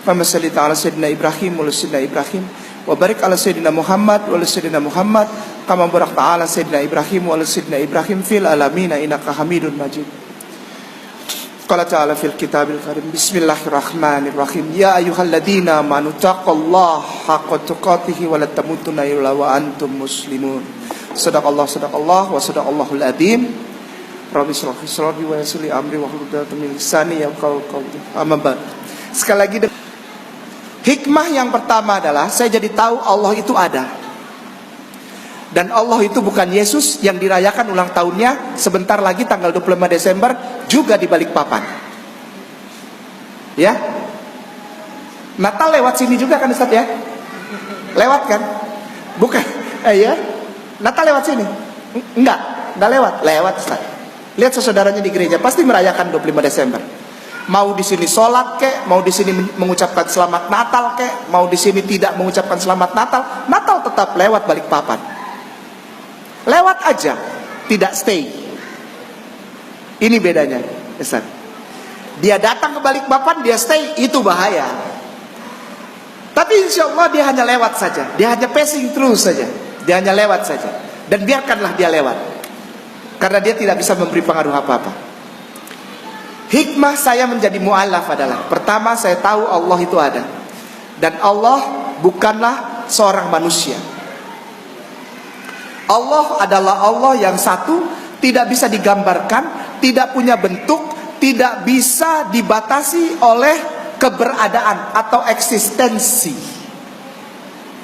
Kama sallita ala sayyidina Ibrahim wa ala sayyidina Ibrahim wa barik ala sayyidina Muhammad wa ala sayyidina Muhammad kama barakta ala sayyidina Ibrahim wa ala sayyidina Ibrahim fil alamin innaka Hamidun Majid. Qala ta'ala fil kitabil karim. Bismillahirrahmanirrahim. Ya ayyuhalladzina amanu taqullaha haqqa tuqatih wa la tamutunna illa wa antum muslimun. Sadaqallah wa sadaqallahul adzim. Rabbi shrah li sadri wa yassir li amri wahlul 'uqdatam min lisani yafqahu qawli. Amma ba'd. Sekali lagi, hikmah yang pertama adalah saya jadi tahu Allah itu ada. Dan Allah itu bukan Yesus yang dirayakan ulang tahunnya sebentar lagi tanggal 25 Desember juga di Balikpapan. Ya. Natal lewat sini juga kan Ustaz ya? Lewat kan? Bukan. Ya. Natal lewat sini? Enggak lewat. Lewat Ustaz. Lihat saudaranya di gereja pasti merayakan 25 Desember. Mau di sini sholat kek, mau di sini mengucapkan selamat Natal kek, mau di sini tidak mengucapkan selamat Natal, Natal tetap lewat Balikpapan. Lewat aja, tidak stay. Ini bedanya, Ustaz. Dia datang ke Balikpapan, dia stay, itu bahaya. Tapi insya Allah dia hanya lewat saja, dia hanya passing through saja, dia hanya lewat saja. Dan biarkanlah dia lewat, karena dia tidak bisa memberi pengaruh apa-apa. Hikmah saya menjadi mu'alaf adalah, pertama saya tahu Allah itu ada, dan Allah bukanlah seorang manusia. Allah adalah Allah yang satu, tidak bisa digambarkan, tidak punya bentuk, tidak bisa dibatasi oleh keberadaan atau eksistensi.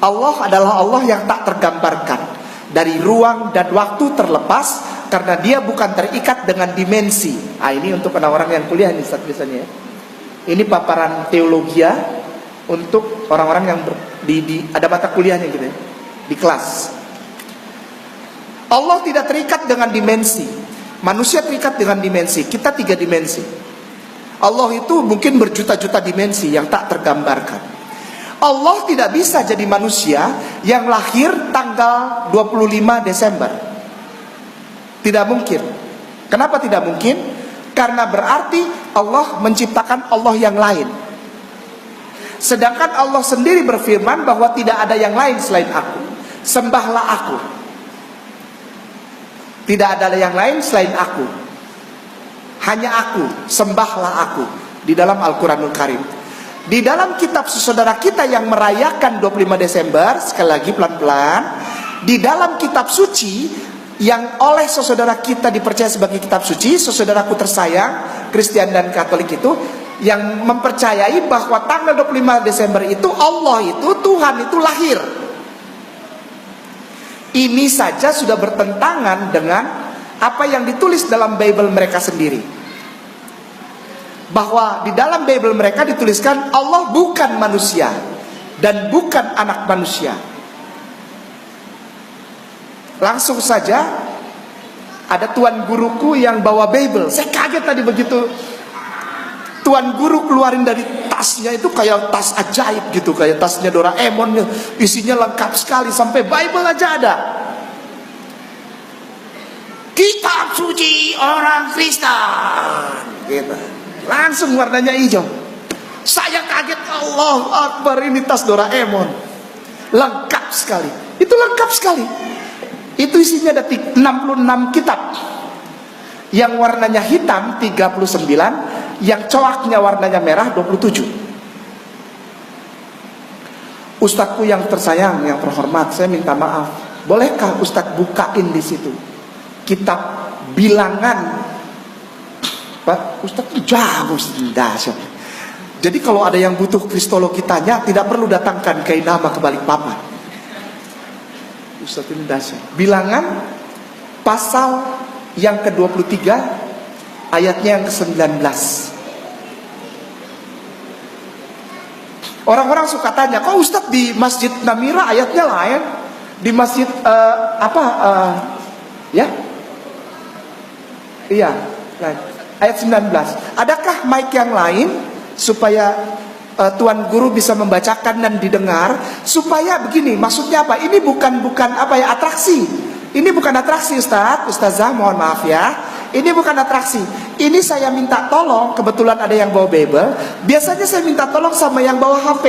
Allah adalah Allah yang tak tergambarkan, dari ruang dan waktu terlepas, karena dia bukan terikat dengan dimensi. Ini untuk orang-orang yang kuliah nih Ustaz biasanya ya. Ini paparan teologia untuk orang-orang yang ada mata kuliahnya gitu ya, di kelas. Allah tidak terikat dengan dimensi. Manusia terikat dengan dimensi. Kita 3 dimensi. Allah itu mungkin berjuta-juta dimensi yang tak tergambarkan. Allah tidak bisa jadi manusia yang lahir tanggal 25 Desember. Tidak mungkin. Kenapa tidak mungkin? Karena berarti Allah menciptakan Allah yang lain. Sedangkan Allah sendiri berfirman bahwa tidak ada yang lain selain aku. Sembahlah aku. Tidak ada yang lain selain aku. Hanya aku, sembahlah aku. Di dalam Al-Quranul Karim. Di dalam kitab saudara kita yang merayakan 25 Desember, sekali lagi pelan-pelan, di dalam kitab suci yang oleh saudara kita dipercaya sebagai kitab suci, saudaraku tersayang, Kristen dan Katolik itu, yang mempercayai bahwa tanggal 25 Desember itu Allah itu, Tuhan itu lahir. Ini saja sudah bertentangan dengan apa yang ditulis dalam Bible mereka sendiri. Bahwa di dalam Bible mereka dituliskan Allah bukan manusia dan bukan anak manusia. Langsung saja ada tuan guruku yang bawa Bible. Saya kaget tadi begitu tuan guru keluarin dari tasnya, itu kayak tas ajaib gitu, kayak tasnya Doraemon, isinya lengkap sekali, sampai Bible aja ada. Kitab suci orang Kristen gitu. Langsung warnanya hijau. Saya kaget, Allahu Akbar, ini tas Doraemon. Lengkap sekali. Itu lengkap sekali. Itu isinya ada 66 kitab. Yang warnanya hitam 39, yang coaknya warnanya merah 27. Ustadzku yang tersayang, yang terhormat, saya minta maaf. Bolehkah Ustadz bukain di situ kitab bilangan? Pak Ustadz itu jago, dahsyat. Jadi kalau ada yang butuh kristologi tanya, tidak perlu datangkan Kiai Nama ke Balikpapan. Ustadz ini dahsyat. Bilangan pasal yang ke-23 ayatnya yang ke-19. Orang-orang suka tanya, kok Ustadz di Masjid Namira ayatnya lain, di masjid ya? Iya, lain. Ayat 19. Adakah mic yang lain supaya tuan guru bisa membacakan dan didengar, supaya begini, maksudnya apa? Ini bukan atraksi. Ini bukan atraksi Ustazah, mohon maaf ya. Ini bukan atraksi. ini saya minta tolong, kebetulan ada yang bawa Bible. Biasanya saya minta tolong sama yang bawa HP.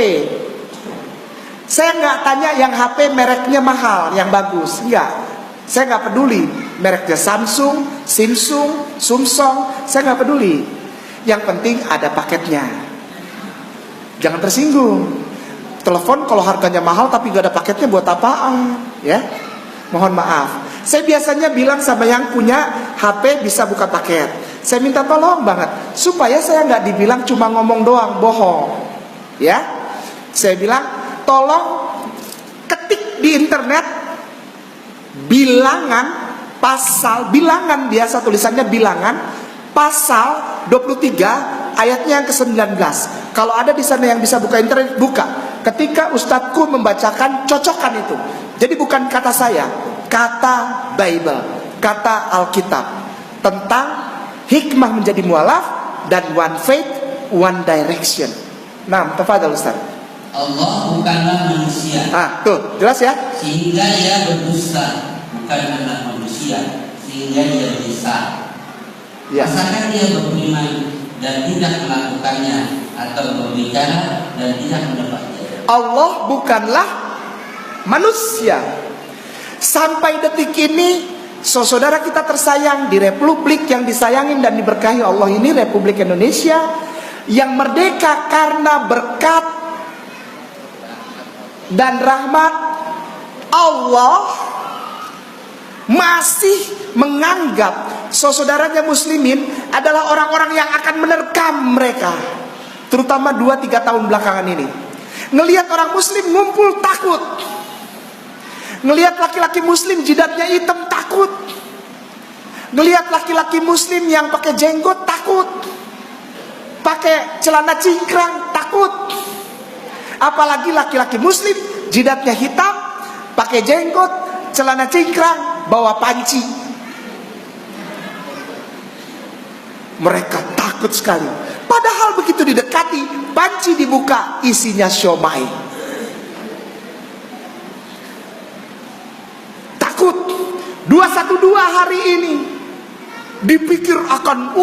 Saya nggak tanya yang HP mereknya mahal, yang bagus, enggak. Saya nggak peduli mereknya Samsung, Samsung, saya nggak peduli. Yang penting ada paketnya. Jangan tersinggung. Telepon kalau harganya mahal tapi gak ada paketnya buat apaan? Ya, mohon maaf. Saya biasanya bilang sama yang punya HP bisa buka paket. Saya minta tolong banget supaya saya nggak dibilang cuma ngomong doang, bohong. Ya, saya bilang tolong ketik di internet bilangan pasal, bilangan biasa tulisannya bilangan pasal 23 ayatnya yang ke-19. Kalau ada di sana yang bisa buka internet, buka. Ketika ustadzku membacakan, cocokkan itu. Jadi bukan kata saya, kata Bible, kata Alkitab tentang hikmah menjadi mualaf dan one faith, one direction. Nah, tafadhal Ustaz. Allah bukanlah manusia. Tuh, jelas ya? Sehingga ia berdusta, bukanlah manusia, sehingga ia bisa. Ya. Asalkan dia beriman dan tidak melakukannya, atau berbicara dan tidak mendapatnya. Allah bukanlah manusia. Sampai detik ini, saudara kita tersayang di republik yang disayangin dan diberkahi Allah ini, Republik Indonesia, yang merdeka karena berkat dan rahmat Allah, masih menganggap saudaranya muslimin adalah orang-orang yang akan menerkam mereka. Terutama 2-3 tahun belakangan ini. Ngelihat orang muslim ngumpul takut. Ngelihat laki-laki muslim jidatnya hitam takut. Ngelihat laki-laki muslim yang pakai jenggot takut. Pakai celana cingkrang takut. Apalagi laki-laki muslim jidatnya hitam, pakai jenggot, celana cingkrang, bawa panci. Mereka takut sekali. Padahal begitu didekati, panci dibuka, isinya siomay. Takut. 212 hari ini dipikir akan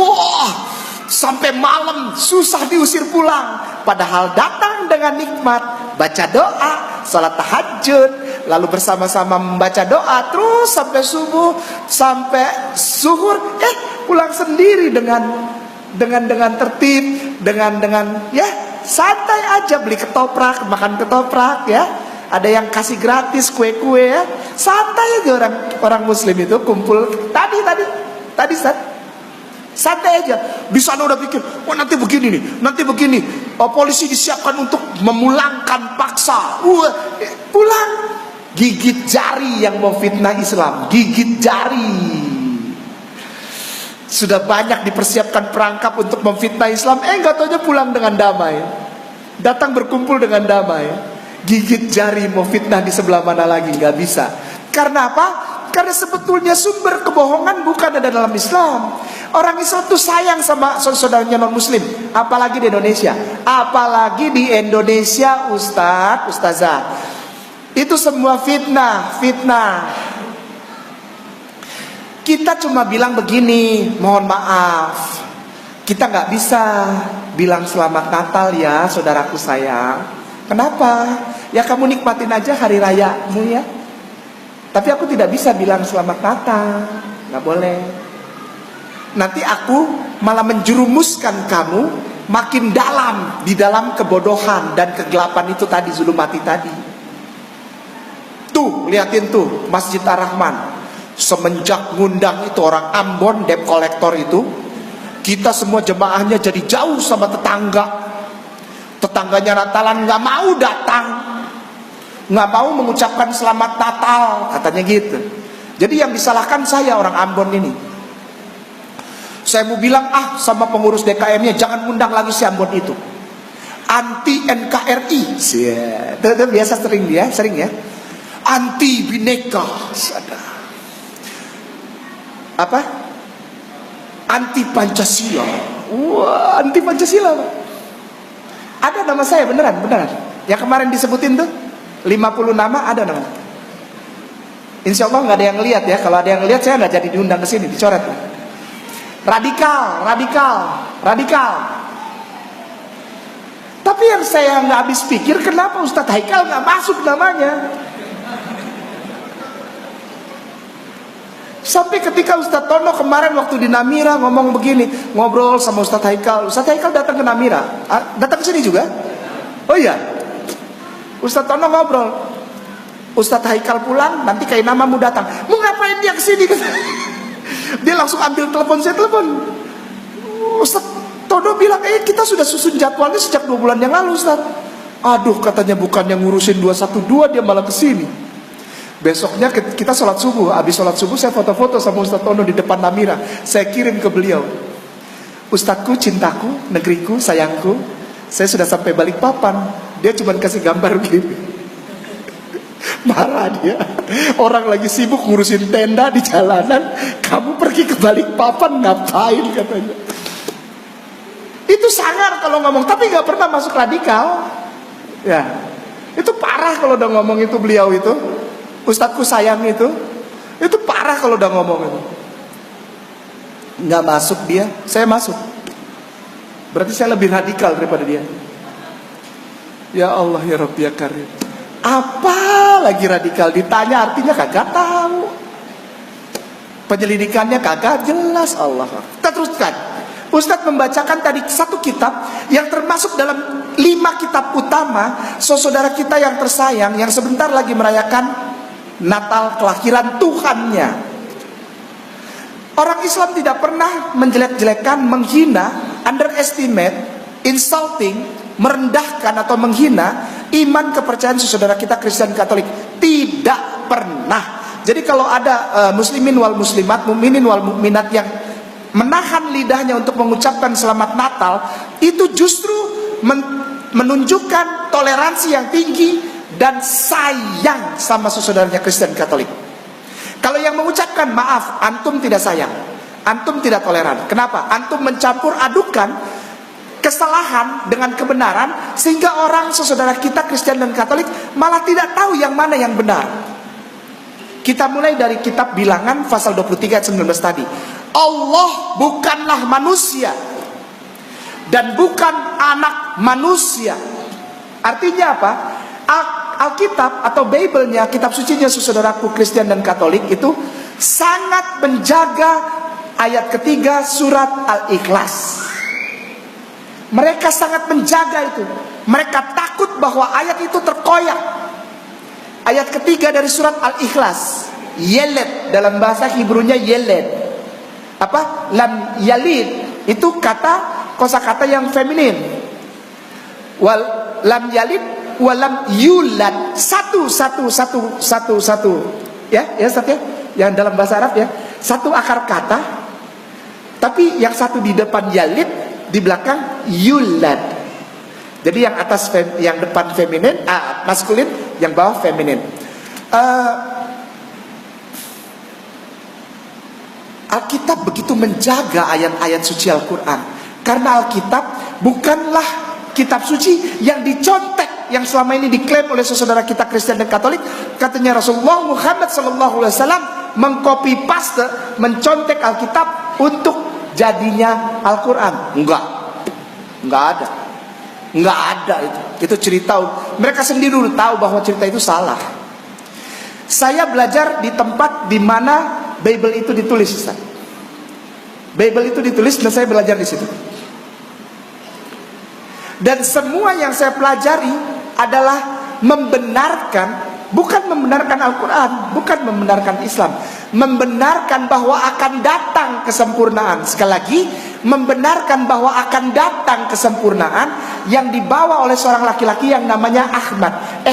sampai malam susah diusir pulang. Padahal datang dengan nikmat, baca doa, salat tahajud, lalu bersama-sama membaca doa terus sampai subuh, sampai zuhur, pulang sendiri dengan tertib, dengan ya santai aja, beli ketoprak, makan ketoprak ya. Ada yang kasih gratis kue-kue ya. Santai aja orang muslim itu kumpul tadi santai aja. Di sana udah pikir, nanti begini nih, nanti begini. Polisi disiapkan untuk memulangkan paksa. Pulang. Gigit jari yang mau fitnah Islam, gigit jari. Sudah banyak dipersiapkan perangkap untuk memfitnah Islam, nggak taunya pulang dengan damai. Datang berkumpul dengan damai. Gigit jari mau fitnah di sebelah mana lagi, nggak bisa. Karena apa? Karena sebetulnya sumber kebohongan bukan ada dalam Islam. Orang Islam tuh sayang sama saudaranya non muslim, apalagi di Indonesia. Apalagi di Indonesia, ustazah. Itu semua fitnah. Kita cuma bilang begini, mohon maaf, kita nggak bisa bilang selamat Natal ya saudaraku sayang. Kenapa? Ya kamu nikmatin aja hari rayamu ya. Tapi aku tidak bisa bilang selamat Natal, nggak boleh. Nanti aku malah menjerumuskan kamu makin dalam di dalam kebodohan dan kegelapan itu tadi, zulumati tadi. Tuh, liatin tuh Masjid Ar-Rahman. Semenjak ngundang itu orang Ambon, debt collector itu, kita semua jemaahnya jadi jauh sama tetangga. Tetangganya Natalan nggak mau datang, nggak mau mengucapkan selamat Natal, katanya gitu. Jadi yang disalahkan saya orang Ambon ini. Saya mau bilang sama pengurus DKM-nya, jangan undang lagi si Ambon itu. Anti NKRI, itu biasa sering ya. Anti Bhinneka, apa? Anti Pancasila. Wah, anti Pancasila, Pak. Ada nama saya beneran. Yang kemarin disebutin tuh 50 nama ada nama. Insya Allah nggak ada yang lihat ya. Kalau ada yang lihat saya nggak jadi diundang ke sini, dicoret. Radikal. Tapi yang saya nggak habis pikir, kenapa Ustadz Haikal nggak masuk namanya? Sampai ketika Ustadz Tono kemarin waktu di Namira ngomong begini, ngobrol sama Ustadz Haikal datang ke Namira, datang ke sini juga. Oh iya, Ustadz Tono ngobrol, Ustadz Haikal pulang, nanti kayak namamu datang. Mau ngapain dia kesini? Dia langsung ambil telepon, saya telepon. Ustadz Tono bilang, kita sudah susun jadwalnya sejak 2 bulan yang lalu, Ustaz. Aduh, katanya bukannya ngurusin 212, dia malah kesini. Besoknya kita sholat subuh. Habis sholat subuh saya foto-foto sama Ustaz Tono di depan Namira. Saya kirim ke beliau. Ustazku, cintaku, negeriku, sayangku, saya sudah sampai Balikpapan. Dia cuma kasih gambar gini. Marah dia. Orang lagi sibuk ngurusin tenda di jalanan, kamu pergi ke Balikpapan ngapain, katanya. Itu sangar kalau ngomong, tapi gak pernah masuk radikal. Ya, itu parah kalau udah ngomong itu beliau itu. Ustadzku sayang itu parah kalau udah ngomong itu. Gak masuk dia, saya masuk. Berarti saya lebih radikal daripada dia. Ya Allah ya Rabbi ya Karim. Apa lagi radikal? Ditanya artinya kagak tahu. Penyelidikannya kagak jelas. Allah. Kita teruskan. Ustadz membacakan tadi satu kitab yang termasuk dalam 5 kitab utama saudara kita yang tersayang, yang sebentar lagi merayakan Natal kelahiran Tuhannya. Orang Islam tidak pernah menjelek-jelekan, menghina, underestimate, insulting, merendahkan atau menghina iman kepercayaan saudara kita Kristen Katolik. Tidak pernah. Jadi kalau ada muslimin wal muslimat, mukminin wal mukminat yang menahan lidahnya untuk mengucapkan selamat Natal, itu justru menunjukkan toleransi yang tinggi dan sayang sama saudaranya Kristen Katolik. Kalau yang mengucapkan maaf, antum tidak sayang, antum tidak toleran. Kenapa? Antum mencampur adukan kesalahan dengan kebenaran, sehingga orang saudara kita Kristen dan Katolik malah tidak tahu yang mana yang benar. Kita mulai dari kitab Bilangan pasal 23 ayat 19 tadi. Allah bukanlah manusia dan bukan anak manusia. Artinya apa? Alkitab atau Bible-nya, kitab sucinya saudaraku Kristen dan Katolik itu sangat menjaga ayat ketiga surat Al-Ikhlas. Mereka sangat menjaga itu. Mereka takut bahwa ayat itu terkoyak. Ayat ketiga dari surat Al-Ikhlas, Yeled, dalam bahasa Hebrunya Yeled. Apa? Lam yalid itu kosakata yang feminin. Wal lam yalid walam yulad, satu. Ya Ustaz ya. Yang dalam bahasa Arab ya, satu akar kata, tapi yang satu di depan yalid, di belakang yulad. Jadi yang atas yang depan feminin, maskulin, yang bawah feminin. Alkitab begitu menjaga ayat-ayat suci Al-Quran, karena Alkitab bukanlah kitab suci yang dicontek, yang selama ini diklaim oleh saudara kita Kristen dan Katolik. Katanya Rasulullah Muhammad SAW mengcopy paste, mencontek Alkitab untuk jadinya Al-Quran. Enggak ada itu cerita. Mereka sendiri dulu tahu bahwa cerita itu salah. Saya belajar di tempat di mana Bible itu ditulis, Ustaz. Bible itu ditulis dan saya belajar di situ. Dan semua yang saya pelajari adalah membenarkan, bukan membenarkan Al-Quran, bukan membenarkan Islam, membenarkan bahwa akan datang kesempurnaan. Sekali lagi, membenarkan bahwa akan datang kesempurnaan yang dibawa oleh seorang laki-laki yang namanya Ahmad.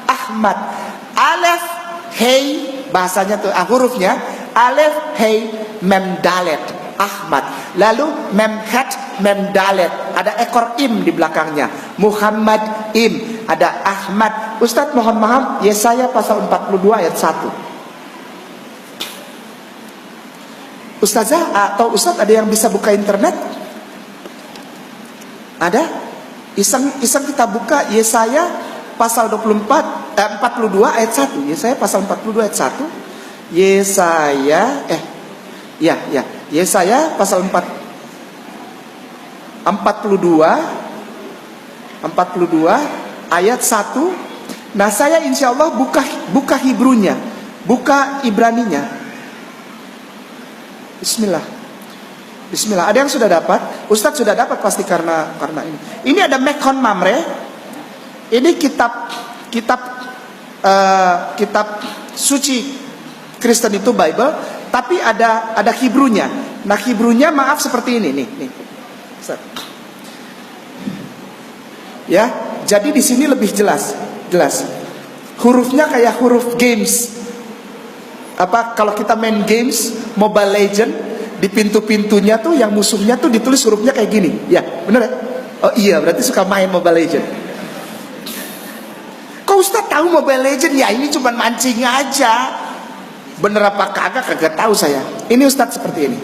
Ahmad. Alef, hei, bahasanya tuh hurufnya alef, hei, mem, dalet. Ahmad. Lalu mem, het, mem, dalet. Ada ekor im di belakangnya. Muhammad im. Ada Ahmad. Ustadz mohon maaf, Yesaya pasal 42 ayat 1. Ustazah atau Ustadz ada yang bisa buka internet? Ada? Iseng kita buka Yesaya pasal 42 ayat 1. Yesaya pasal 42 ayat 1. Ya, ya. Yesaya pasal 42 ayat 1. Nah, saya insya Allah buka Hebrunya, buka Ibraninya. Bismillah. Bismillah. Ada yang sudah dapat? Ustadz sudah dapat pasti karena ini. Ini ada Mekon Mamre. Ini kitab suci Kristen itu Bible, tapi ada Hebrunya. Nah, Hebrunya maaf seperti ini nih. Ya, jadi di sini lebih jelas. Hurufnya kayak huruf games. Apa kalau kita main games Mobile Legend, di pintu-pintunya tuh yang musuhnya tuh ditulis hurufnya kayak gini. Ya, bener ya? Oh iya, berarti suka main Mobile Legend. Kok Ustaz tahu Mobile Legend? Ya ini cuma mancing aja. Bener apa kagak tahu saya. Ini Ustaz seperti ini.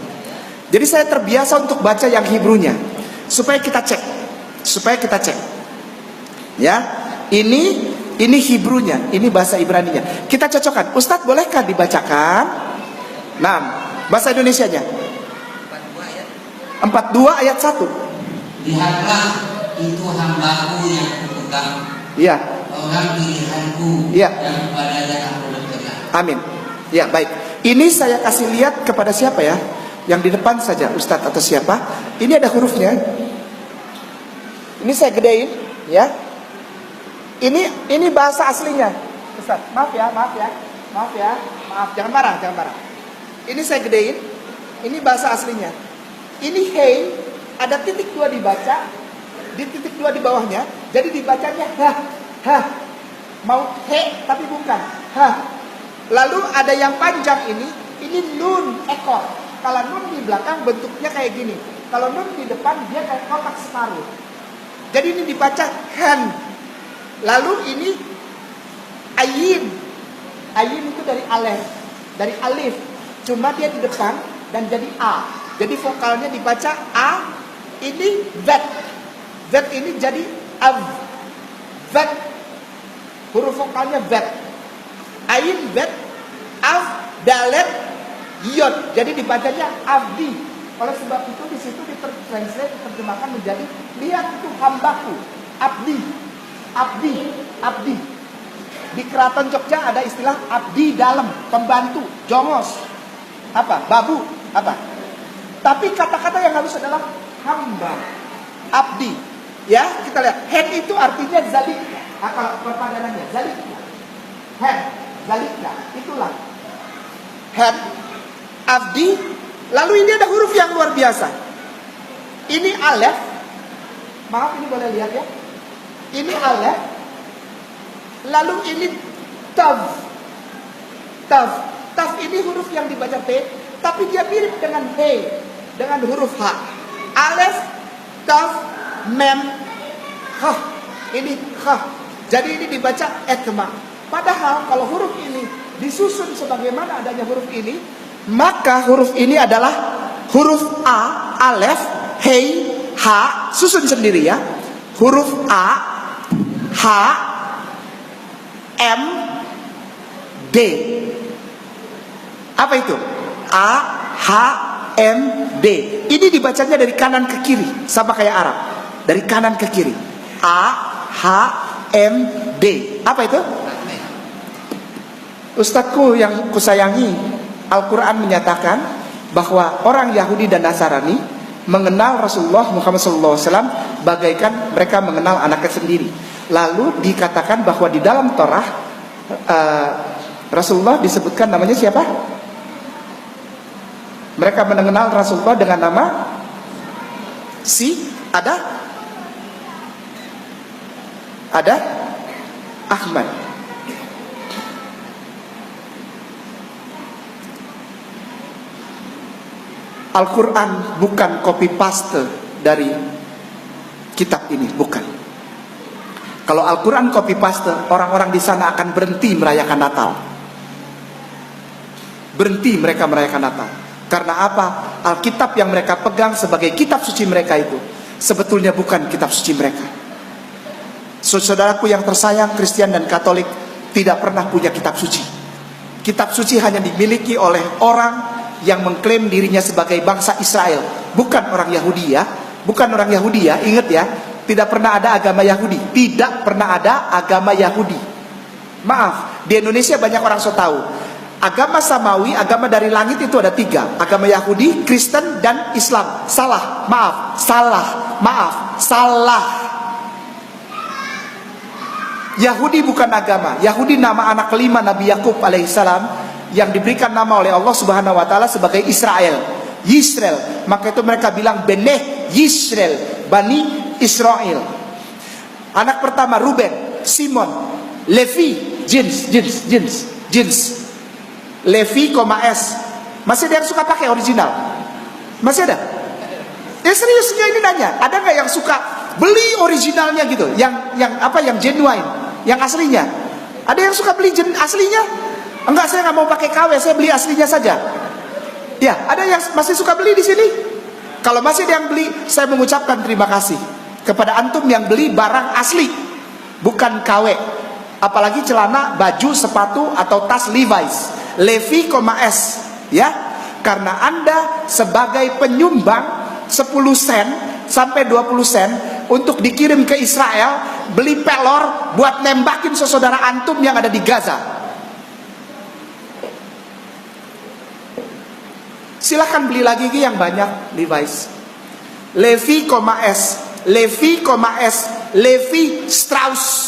Jadi saya terbiasa untuk baca yang Hebrunya supaya kita cek. Ya, ini Hebrunya, ini bahasa Ibraninya. Kita cocokkan. Ustadz bolehkah dibacakan? Nah, bahasa Indonesianya 42 ayat 1. Lihatlah, itu hambaku yang kupegang, Iya. orang pilihanku, Iya. yang kepadanya aku berkenan. Amin. Ya, baik. Ini saya kasih lihat kepada siapa ya? Yang di depan saja, Ustadz atau siapa? Ini ada hurufnya. Ini saya gedein, ya. Ini bahasa aslinya, Ustaz. Maaf ya, jangan marah. Ini saya gedein. Ini bahasa aslinya. Ini hey, ada titik 2 dibaca, di titik 2 di bawahnya. Jadi dibacanya ha. Mau he tapi bukan ha. Lalu ada yang panjang ini nun ekor. Kalau nun di belakang bentuknya kayak gini. Kalau nun di depan dia kayak kotak separuh. Jadi ini dibaca han. Lalu ini ayin. Ayin itu dari alif. Cuma dia di depan dan jadi a. Jadi vokalnya dibaca a. Ini vet. Vet ini jadi av. Vet. Huruf vokalnya vet. Ayin vet. Av dalet yod. Jadi dibacanya abdi. Oleh sebab itu di situ diterjemahkan menjadi lihat itu hambaku. Abdi. Di Keraton Jogja ada istilah abdi dalam, pembantu, jongos, babu, Tapi kata-kata yang halus adalah hamba, abdi. Ya, kita lihat. Hen itu artinya zalika. Kalau perpadanannya zalika. Hen, zalika, itulah. Hen, abdi. Lalu ini ada huruf yang luar biasa. Ini alef. Maaf, ini boleh lihat ya. Ini alef. Lalu ini tav. Tav ini huruf yang dibaca T, tapi dia mirip dengan he, dengan huruf H. Alef, tav, mem, ha. Ini ha. Jadi ini dibaca etma. Padahal kalau huruf ini disusun sebagaimana adanya huruf ini, maka huruf ini adalah huruf A, alef, he, H, susun sendiri ya. Huruf A, H, M, D. Apa itu? A, H, M, D. Ini dibacanya dari kanan ke kiri, sama kayak Arab. Dari kanan ke kiri. A, H, M, D. Apa itu? Ustadzku yang kusayangi, Al-Quran menyatakan bahwa orang Yahudi dan Nasrani mengenal Rasulullah Muhammad SAW bagaikan mereka mengenal anaknya sendiri. Lalu dikatakan bahwa di dalam Torah Rasulullah disebutkan namanya siapa? Mereka mengenal Rasulullah dengan nama ada Ahmad. Al-Quran bukan copy paste dari kitab ini, bukan. Kalau Al-Quran copy paste, orang-orang di sana akan berhenti merayakan Natal. Berhenti mereka merayakan Natal. Karena apa? Alkitab yang mereka pegang sebagai kitab suci mereka itu sebetulnya bukan kitab suci mereka. Saudaraku yang tersayang, Kristen dan Katolik tidak pernah punya kitab suci. Kitab suci hanya dimiliki oleh orang yang mengklaim dirinya sebagai bangsa Israel. Bukan orang Yahudi ya. Bukan orang Yahudi ya, ingat ya. Tidak pernah ada agama Yahudi. Tidak pernah ada agama Yahudi. Maaf, di Indonesia banyak orang so tahu. Agama Samawi, agama dari langit itu ada 3. Agama Yahudi, Kristen, dan Islam. Salah, maaf, salah, maaf, salah. Yahudi bukan agama. Yahudi nama anak kelima Nabi Yakub alaihissalam, yang diberikan nama oleh Allah subhanahu wa ta'ala sebagai Israel. Yisrael. Maka itu mereka bilang Beneh Yisrael, Bani Israel. Anak pertama Ruben, Simon, Levi, Jins. Levi, S. Masih ada yang suka pakai original? Masih ada? Ya seriusnya ini nanya, ada nggak yang suka beli originalnya gitu? Yang genuine, yang aslinya? Ada yang suka beli aslinya? Enggak, saya nggak mau pakai KW, saya beli aslinya saja. Ya, ada yang masih suka beli di sini? Kalau masih ada yang beli, saya mengucapkan terima kasih kepada antum yang beli barang asli, bukan KW. Apalagi celana, baju, sepatu, atau tas Levi's. Levi, S, ya, karena Anda sebagai penyumbang 10 sen sampai 20 sen untuk dikirim ke Israel, beli pelor buat nembakin saudara antum yang ada di Gaza. Silahkan beli lagi yang banyak Levi's. Levi, S, Levi, S, Levi Strauss.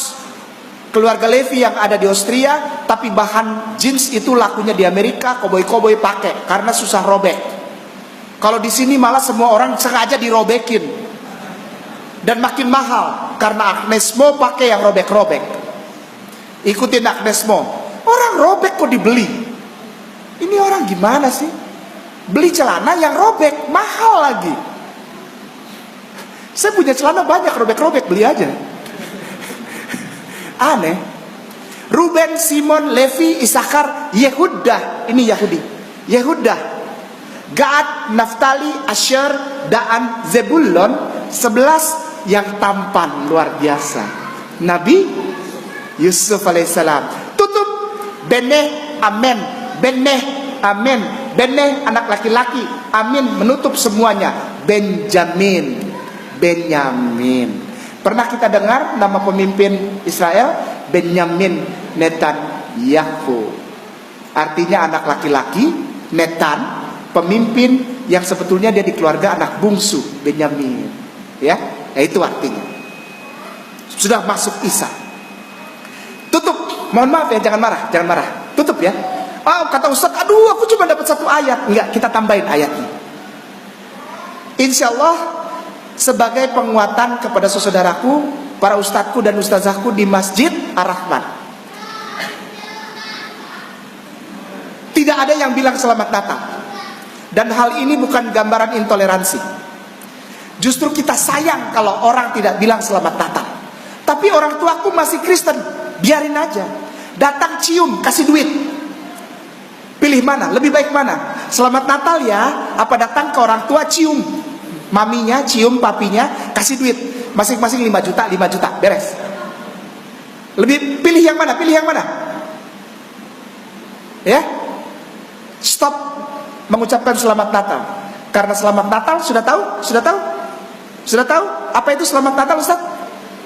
Keluarga Levi yang ada di Austria, tapi bahan jeans itu lakunya di Amerika, koboi-koboi pakai karena susah robek. Kalau di sini malah semua orang sengaja dirobekin dan makin mahal karena Agnes Mo pakai yang robek-robek. Ikutin Agnes Mo, orang robek kok dibeli. Ini orang gimana sih? Beli celana yang robek mahal lagi. Saya punya celana banyak robek-robek, beli aja. Aneh. Ruben, Simon, Levi, Isakar, Yehuda. Ini Yahudi. Yehuda, Gad, Naftali, Asher, Daan, Zebulon. 11 yang tampan luar biasa. Nabi Yusuf alaihissalam. Tutup Beneh, amen. Beneh, amen. Beneh anak laki-laki, amin, menutup semuanya. Benjamin. Pernah kita dengar nama pemimpin Israel? Benyamin Netanyahu. Artinya anak laki-laki. Netan, pemimpin yang sebetulnya dia di keluarga anak bungsu, Benyamin. Ya, itu artinya. Sudah masuk Isa. Tutup. Mohon maaf ya, jangan marah. Tutup ya. Oh, kata Ustaz, aduh aku cuma dapat 1 ayat. Enggak, kita tambahin ayatnya. Insya Allah, sebagai penguatan kepada saudaraku, para ustadzku dan ustazahku di Masjid Ar-Rahman. Tidak ada yang bilang selamat Natal. Dan hal ini bukan gambaran intoleransi. Justru kita sayang kalau orang tidak bilang selamat Natal. Tapi orang tuaku masih Kristen, biarin aja. Datang cium, kasih duit. Pilih mana? Lebih baik mana? Selamat Natal ya, apa datang ke orang tua cium? Maminya cium papinya, kasih duit masing-masing 5 juta, beres. Lebih pilih yang mana? Ya, stop mengucapkan selamat Natal. Karena selamat Natal sudah tahu apa itu selamat Natal, Ustaz?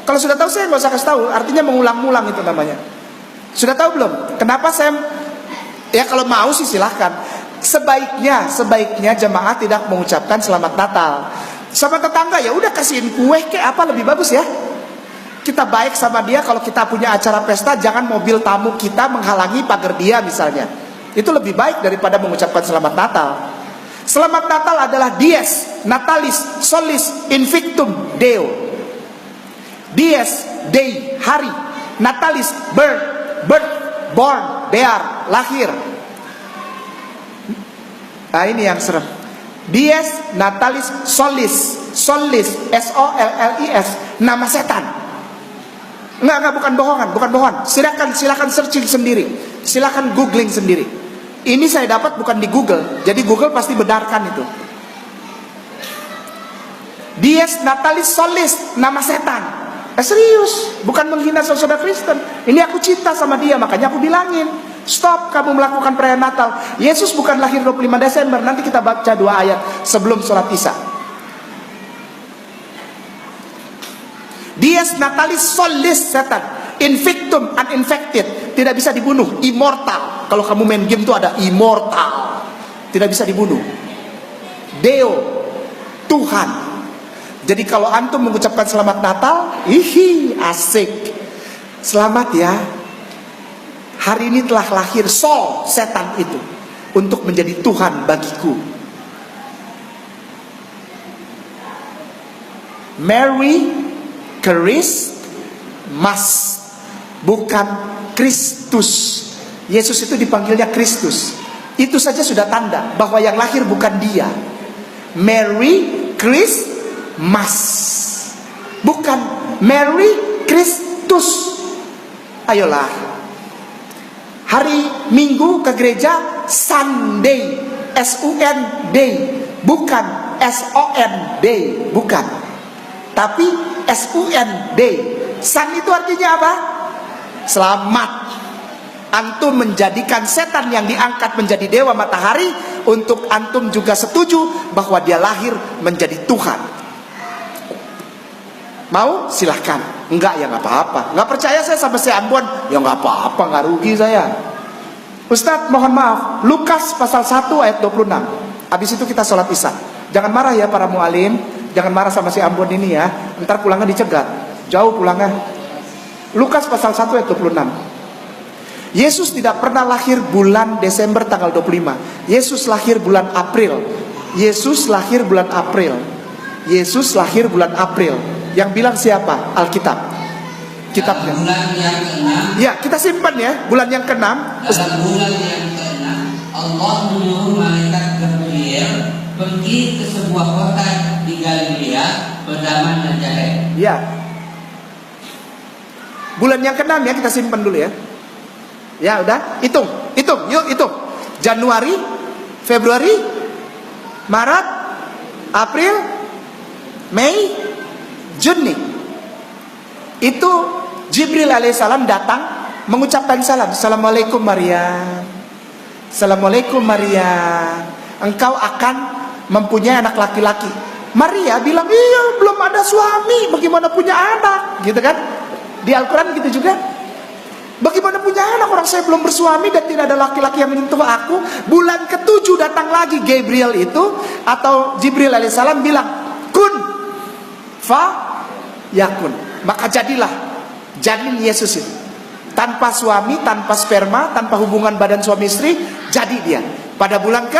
Kalau sudah tahu saya nggak usah kasih tahu, artinya mengulang-ulang itu namanya. Sudah tahu belum? Kenapa saya? Ya kalau mau sih silahkan. Sebaiknya jemaah tidak mengucapkan selamat Natal. Sama tetangga ya udah kasihin kue kayak apa lebih bagus ya. Kita baik sama dia, kalau kita punya acara pesta jangan mobil tamu kita menghalangi pagar dia misalnya. Itu lebih baik daripada mengucapkan selamat Natal. Selamat Natal adalah Dies Natalis Solis Invictum Deo. Dies day hari, Natalis birth born bear lahir. Nah ini yang serem. Dies Natalis Solis SOLLIS, nama setan. Enggak, bukan bohongan. Silakan searching sendiri. Silakan googling sendiri. Ini saya dapat bukan di Google. Jadi Google pasti benarkan itu. Dies Natalis Solis, nama setan. Serius, bukan menghina saudara Kristen. Ini aku cinta sama dia, makanya aku bilangin. Stop kamu melakukan perayaan Natal. Yesus bukan lahir 25 Desember. Nanti kita baca 2 ayat sebelum sholat Isya. Dies natalis solis setan, invictum uninfected, tidak bisa dibunuh, immortal. Kalau kamu main game tuh ada immortal, tidak bisa dibunuh. Deo, Tuhan. Jadi kalau antum mengucapkan selamat Natal, asik. Selamat ya. Hari ini telah lahir Sol, setan itu, untuk menjadi Tuhan bagiku. Mary Christmas, bukan Kristus. Yesus itu dipanggilnya Kristus. Itu saja sudah tanda bahwa yang lahir bukan dia. Mary Christmas, bukan Mary Kristus. Ayolah, hari Minggu ke gereja Sunday, S-U-N day, bukan S-O-N day, bukan. Tapi S-U-N day. Sun itu artinya apa? Selamat. Antum menjadikan setan yang diangkat menjadi dewa matahari, untuk antum juga setuju bahwa dia lahir menjadi Tuhan. Mau? Silahkan. Enggak ya nggak apa-apa. Nggak percaya saya sama si Ambon, ya nggak apa-apa, nggak rugi saya. Ustadz mohon maaf, Lukas pasal 1 ayat 26. Habis itu kita sholat Isya. Jangan marah ya para mualim, jangan marah sama si Ambon ini ya. Ntar pulangnya dicegat, jauh pulangnya. Lukas pasal 1 ayat 26. Yesus tidak pernah lahir bulan Desember tanggal 25. Yesus lahir bulan April. Yesus lahir bulan April. Yesus lahir bulan April. Yang bilang siapa? Alkitab. Kitabnya. Bulan yang ke-6. Ya, kita simpan ya. Bulan yang ke-6. Dalam bulan yang ke-6, Allah menyuruh malaikat Gabriel pergi ke sebuah kota di Galilea bernama Nazaret. Ya. Bulan yang ke-6 ya, kita simpan dulu ya. Ya, udah, hitung, yuk hitung. Januari, Februari, Maret, April, Mei, Juni. Itu Jibril alaihissalam datang mengucapkan salam. Assalamualaikum Maria. Assalamualaikum Maria. Engkau akan mempunyai anak laki-laki. Maria bilang, iya belum ada suami, bagaimana punya anak? Gitu kan? Di Al-Quran gitu juga. Bagaimana punya anak, orang saya belum bersuami dan tidak ada laki-laki yang menyentuh aku. Bulan ke-7 datang lagi Gabriel itu, atau Jibril alaihissalam bilang, kun fa yakun. Maka jadilah janin Yesus itu. Tanpa suami, tanpa sperma, tanpa hubungan badan suami istri, jadi dia. Pada bulan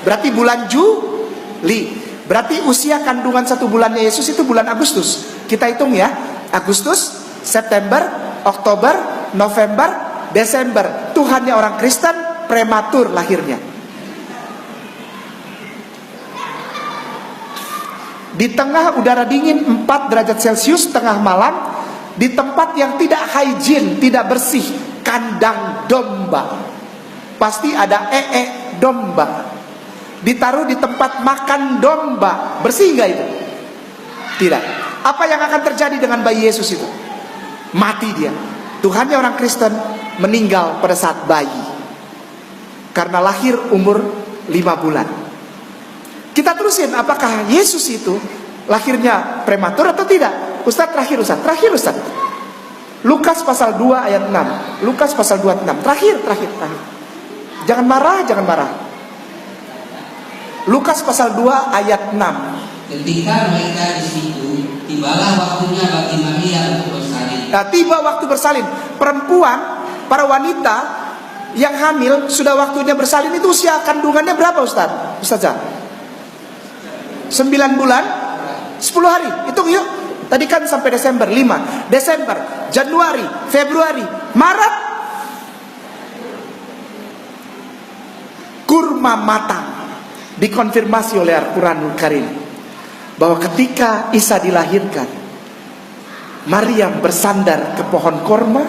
berarti bulan Juli. Berarti usia kandungan 1 bulannya Yesus itu bulan Agustus. Kita hitung ya. Agustus, September, Oktober, November, Desember. Tuhannya orang Kristen prematur lahirnya. Di tengah udara dingin 4 derajat Celcius tengah malam, di tempat yang tidak hygiene, tidak bersih, kandang domba. Pasti ada domba. Ditaruh di tempat makan domba. Bersih nggak itu? Tidak. Apa yang akan terjadi dengan bayi Yesus itu? Mati dia. Tuhannya orang Kristen meninggal pada saat bayi, karena lahir umur 5 bulan. Kita terusin, apakah Yesus itu lahirnya prematur atau tidak? Ustaz, terakhir Ustaz. Lukas pasal 2 ayat 6. Lukas pasal 2 ayat 6. Terakhir. Jangan marah. Lukas pasal 2 ayat 6. Ketika mereka di situ, tibalah waktunya bagi Maria untuk bersalin. Nah, tiba waktu bersalin. Perempuan, para wanita yang hamil sudah waktunya bersalin, itu usia kandungannya berapa Ustaz? Ustazah? 9 bulan 10 hari. Hitung yuk. Tadi kan sampai Desember 5. Desember, Januari, Februari, Maret. Kurma matang. Dikonfirmasi oleh Al-Quranul Karim bahwa ketika Isa dilahirkan, Maryam bersandar ke pohon korma,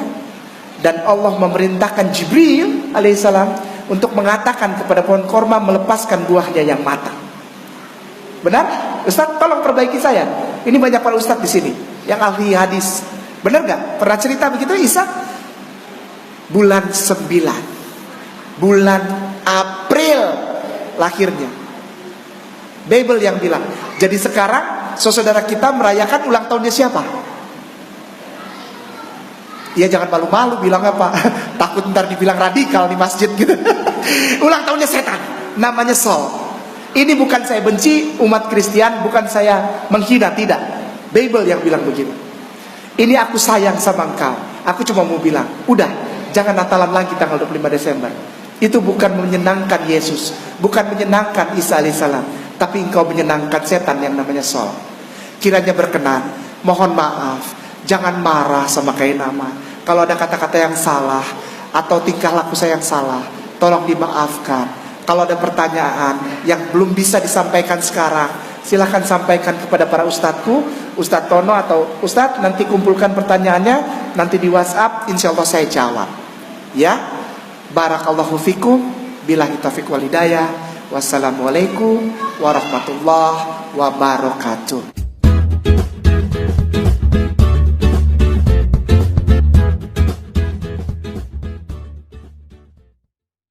dan Allah memerintahkan Jibril alaihissalam untuk mengatakan kepada pohon korma melepaskan buahnya yang matang. Benar? Ustaz, tolong perbaiki saya. Ini banyak para ustaz di sini yang ahli hadis. Benar nggak? Pernah cerita begitu Isa? bulan 9, bulan April lahirnya. Bible yang bilang. Jadi sekarang saudara kita merayakan ulang tahunnya siapa? Ya jangan malu-malu bilang apa. Takut ntar dibilang radikal di masjid gitu. Ulang tahunnya setan, namanya Sol. Ini bukan saya benci umat Kristen, bukan saya menghina, tidak. Bible yang bilang begitu. Ini aku sayang sama engkau. Aku cuma mau bilang, udah, jangan Natalan lagi tanggal 25 Desember. Itu bukan menyenangkan Yesus, bukan menyenangkan Isa alaihissalam, tapi engkau menyenangkan setan yang namanya Sol. Kiranya berkenan, mohon maaf, jangan marah sama kain nama. Kalau ada kata-kata yang salah atau tingkah laku saya yang salah, tolong dimaafkan. Kalau ada pertanyaan yang belum bisa disampaikan sekarang, silahkan sampaikan kepada para ustadzku, Ustadz Tono atau Ustadz, nanti kumpulkan pertanyaannya, nanti di WhatsApp, insya Allah saya jawab. Ya, barakallahu fikum, billahi taufiq wal hidayah, wassalamualaikum warahmatullahi wabarakatuh.